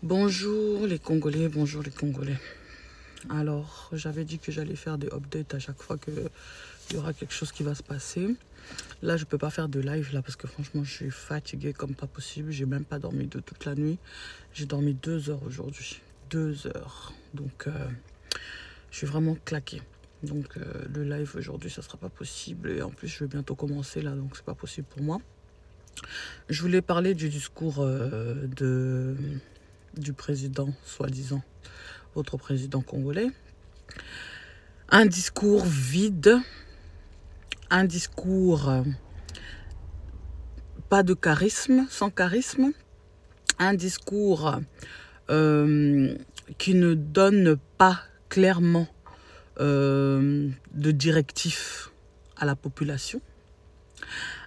Bonjour les Congolais, bonjour les Congolais. Alors, j'avais dit que j'allais faire des updates à chaque fois qu'il y aura quelque chose qui va se passer. Là, je peux pas faire de live là parce que franchement, je suis fatiguée comme pas possible. J'ai même pas dormi de toute la nuit. J'ai dormi 2 heures aujourd'hui. 2 heures. Donc, je suis vraiment claquée. Donc, le live aujourd'hui, ça sera pas possible. Et en plus, je vais bientôt commencer là, donc c'est pas possible pour moi. Je voulais parler du discours du président, soi-disant, votre président congolais. Un discours vide, un discours pas de charisme, sans charisme, un discours qui ne donne pas clairement de directif à la population,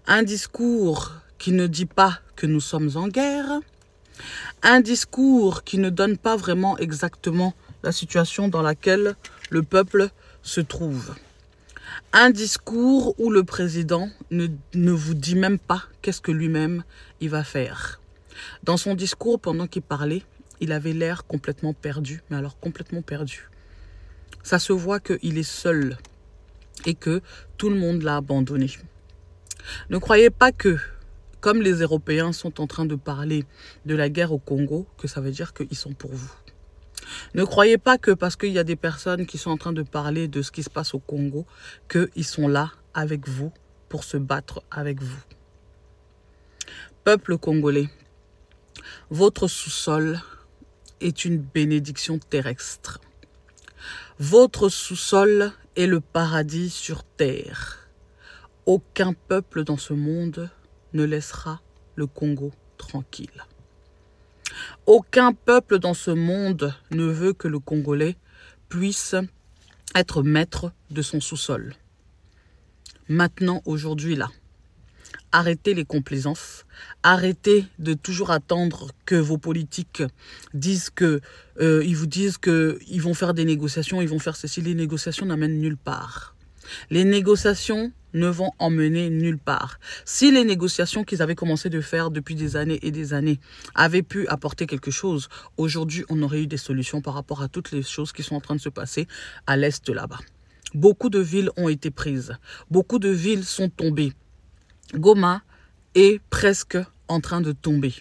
un discours qui ne dit pas que nous sommes en guerre, un discours qui ne donne pas vraiment exactement la situation dans laquelle le peuple se trouve. Un discours où le président ne vous dit même pas qu'est-ce que lui-même il va faire. Dans son discours, pendant qu'il parlait, il avait l'air complètement perdu, mais alors complètement perdu. Ça se voit qu'il est seul et que tout le monde l'a abandonné. Ne croyez pas que, comme les Européens sont en train de parler de la guerre au Congo, que ça veut dire qu'ils sont pour vous. Ne croyez pas que parce qu'il y a des personnes qui sont en train de parler de ce qui se passe au Congo, qu'ils sont là avec vous pour se battre avec vous. Peuple congolais, votre sous-sol est une bénédiction terrestre. Votre sous-sol est le paradis sur terre. Aucun peuple dans ce monde ne laissera le Congo tranquille. Aucun peuple dans ce monde ne veut que le Congolais puisse être maître de son sous-sol. Maintenant, aujourd'hui, là, arrêtez les complaisances, arrêtez de toujours attendre que vos politiques disent que, ils vous disent qu'ils vont faire des négociations, ils vont faire ceci. Les négociations n'amènent nulle part. Les négociations ne vont emmener nulle part. Si les négociations qu'ils avaient commencé de faire depuis des années et des années avaient pu apporter quelque chose, aujourd'hui, on aurait eu des solutions par rapport à toutes les choses qui sont en train de se passer à l'est là-bas. Beaucoup de villes ont été prises. Beaucoup de villes sont tombées. Goma est presque en train de tomber.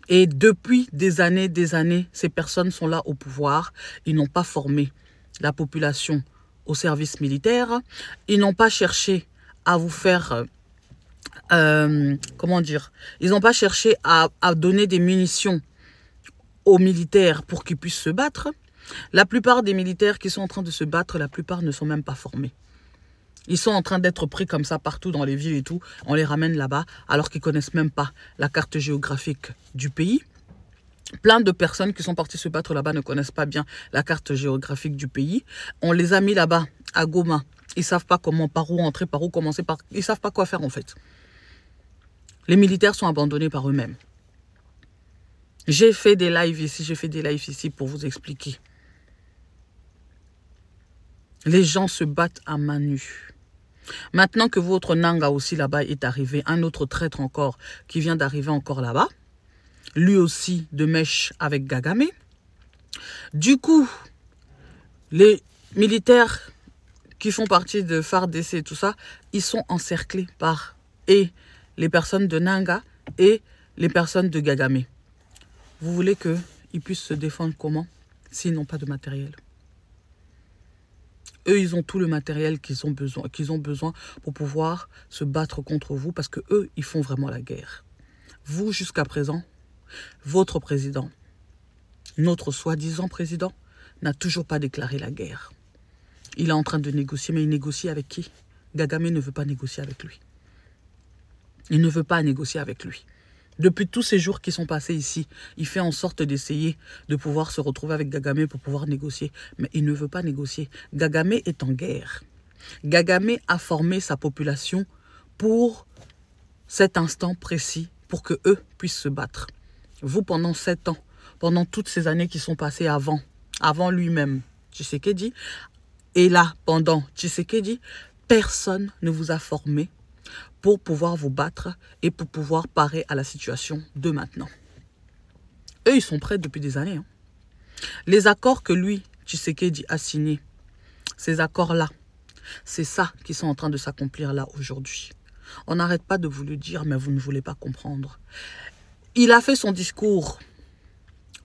Et depuis des années, ces personnes sont là au pouvoir. Ils n'ont pas formé la population au service militaire. Ils n'ont pas cherché à vous faire, comment dire, ils n'ont pas cherché à donner des munitions aux militaires pour qu'ils puissent se battre. La plupart des militaires qui sont en train de se battre, la plupart ne sont même pas formés. Ils sont en train d'être pris comme ça partout dans les villes et tout. On les ramène là-bas alors qu'ils ne connaissent même pas la carte géographique du pays. Plein de personnes qui sont parties se battre là-bas ne connaissent pas bien la carte géographique du pays. On les a mis là-bas, à Goma. Ils ne savent pas comment, par où entrer, par où commencer. Ils ne savent pas quoi faire en fait. Les militaires sont abandonnés par eux-mêmes. J'ai fait des lives ici, pour vous expliquer. Les gens se battent à main nue. Maintenant que votre Nanga aussi là-bas est arrivé, un autre traître encore qui vient d'arriver encore là-bas, lui aussi de mèche avec Gagame. Du coup, les militaires qui font partie de FARDC et tout ça, ils sont encerclés par et les personnes de Nanga et les personnes de Gagame. Vous voulez qu'ils puissent se défendre comment s'ils n'ont pas de matériel? Eux, ils ont tout le matériel qu'ils ont besoin pour pouvoir se battre contre vous parce que eux, ils font vraiment la guerre. Vous, jusqu'à présent, votre président, notre soi-disant président, n'a toujours pas déclaré la guerre. Il est en train de négocier, mais il négocie avec qui? Gagame ne veut pas négocier avec lui. Il ne veut pas négocier avec lui. Depuis tous ces jours qui sont passés ici, il fait en sorte d'essayer de pouvoir se retrouver avec Gagame pour pouvoir négocier. Mais il ne veut pas négocier. Gagame est en guerre. Gagame a formé sa population pour cet instant précis, pour que eux puissent se battre. Vous, pendant 7 ans, pendant toutes ces années qui sont passées avant lui-même, Tshisekedi, et là, pendant Tshisekedi, personne ne vous a formé pour pouvoir vous battre et pour pouvoir parer à la situation de maintenant. Eux, ils sont prêts depuis des années. Hein. Les accords que lui, Tshisekedi, a signés, ces accords-là, c'est ça qui sont en train de s'accomplir là aujourd'hui. On n'arrête pas de vous le dire, mais vous ne voulez pas comprendre. Il a fait son discours.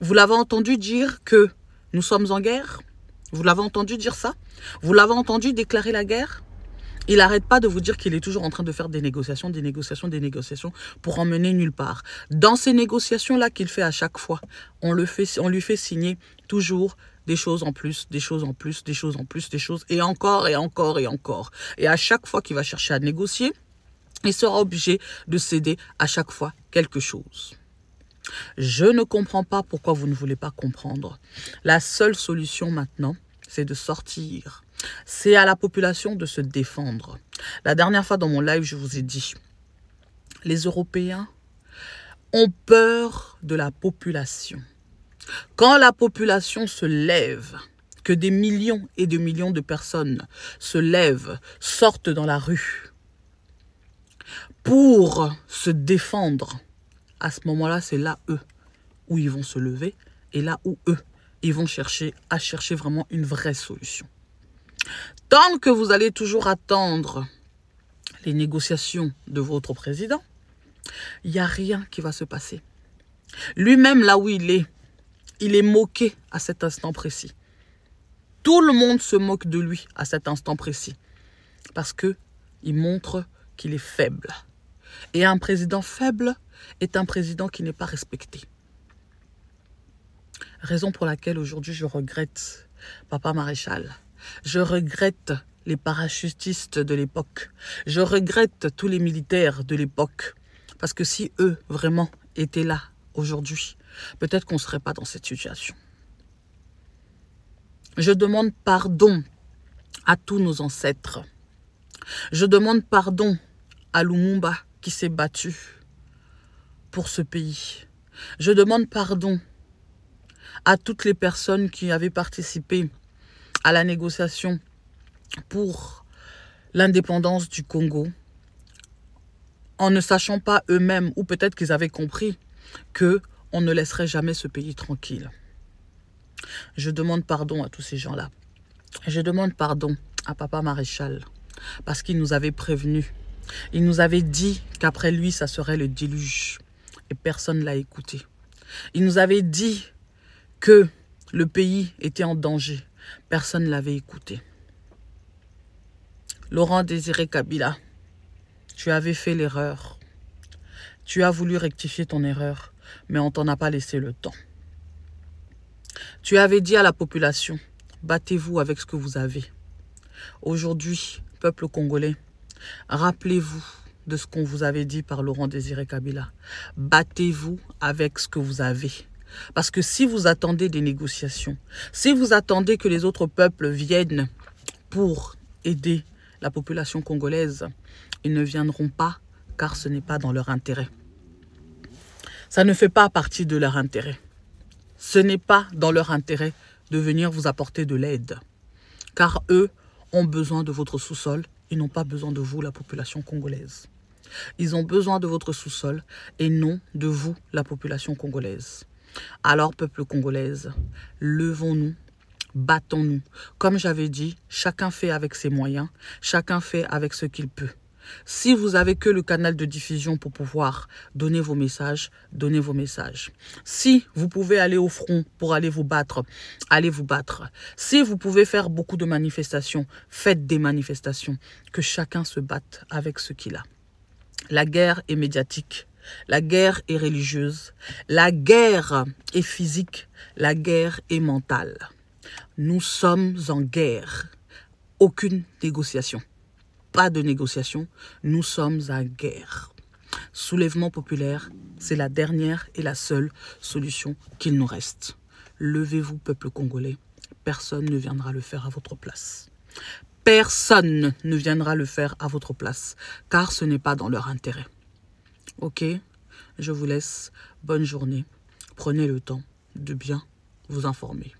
Vous l'avez entendu dire que nous sommes en guerre? Vous l'avez entendu dire ça? Vous l'avez entendu déclarer la guerre? Il n'arrête pas de vous dire qu'il est toujours en train de faire des négociations pour en mener nulle part. Dans ces négociations-là qu'il fait à chaque fois, on lui fait signer toujours des choses en plus, des choses en plus, des choses en plus, des choses, et encore, et encore, et encore. Et à chaque fois qu'il va chercher à négocier, il sera obligé de céder à chaque fois quelque chose. Je ne comprends pas pourquoi vous ne voulez pas comprendre. La seule solution maintenant, c'est de sortir. C'est à la population de se défendre. La dernière fois dans mon live, je vous ai dit, les Européens ont peur de la population. Quand la population se lève, que des millions et des millions de personnes se lèvent, sortent dans la rue pour se défendre, à ce moment-là, c'est là, eux, où ils vont se lever et là où, eux, ils vont chercher vraiment une vraie solution. Tant que vous allez toujours attendre les négociations de votre président, il n'y a rien qui va se passer. Lui-même, là où il est moqué à cet instant précis. Tout le monde se moque de lui à cet instant précis. Parce qu'il montre qu'il est faible. Et un président faible est un président qui n'est pas respecté. Raison pour laquelle aujourd'hui je regrette Papa Maréchal. Je regrette les parachutistes de l'époque. Je regrette tous les militaires de l'époque. Parce que si eux, vraiment, étaient là aujourd'hui, peut-être qu'on ne serait pas dans cette situation. Je demande pardon à tous nos ancêtres. Je demande pardon à Lumumba qui s'est battu pour ce pays. Je demande pardon à toutes les personnes qui avaient participé à la négociation pour l'indépendance du Congo, en ne sachant pas eux-mêmes, ou peut-être qu'ils avaient compris, qu'on ne laisserait jamais ce pays tranquille. Je demande pardon à tous ces gens-là. Je demande pardon à Papa Maréchal, parce qu'il nous avait prévenus. Il nous avait dit qu'après lui, ça serait le déluge. Et personne ne l'a écouté. Il nous avait dit que le pays était en danger. Personne ne l'avait écouté. Laurent Désiré Kabila, tu avais fait l'erreur. Tu as voulu rectifier ton erreur, mais on t'en a pas laissé le temps. Tu avais dit à la population, battez-vous avec ce que vous avez. Aujourd'hui, peuple congolais, rappelez-vous de ce qu'on vous avait dit par Laurent Désiré Kabila. Battez-vous avec ce que vous avez. Parce que si vous attendez des négociations, si vous attendez que les autres peuples viennent pour aider la population congolaise, ils ne viendront pas car ce n'est pas dans leur intérêt. Ça ne fait pas partie de leur intérêt. Ce n'est pas dans leur intérêt de venir vous apporter de l'aide. Car eux ont besoin de votre sous-sol, ils n'ont pas besoin de vous, la population congolaise. Ils ont besoin de votre sous-sol et non de vous, la population congolaise. Alors, peuple congolaise, levons-nous, battons-nous. Comme j'avais dit, chacun fait avec ses moyens, chacun fait avec ce qu'il peut. Si vous avez que le canal de diffusion pour pouvoir donner vos messages, donnez vos messages. Si vous pouvez aller au front pour aller vous battre, allez vous battre. Si vous pouvez faire beaucoup de manifestations, faites des manifestations. Que chacun se batte avec ce qu'il a. La guerre est médiatique. La guerre est religieuse, la guerre est physique, la guerre est mentale. Nous sommes en guerre. Aucune négociation. Pas de négociation, nous sommes en guerre. Soulèvement populaire, c'est la dernière et la seule solution qu'il nous reste. Levez-vous, peuple congolais, personne ne viendra le faire à votre place. Personne ne viendra le faire à votre place, car ce n'est pas dans leur intérêt. Ok, je vous laisse. Bonne journée. Prenez le temps de bien vous informer.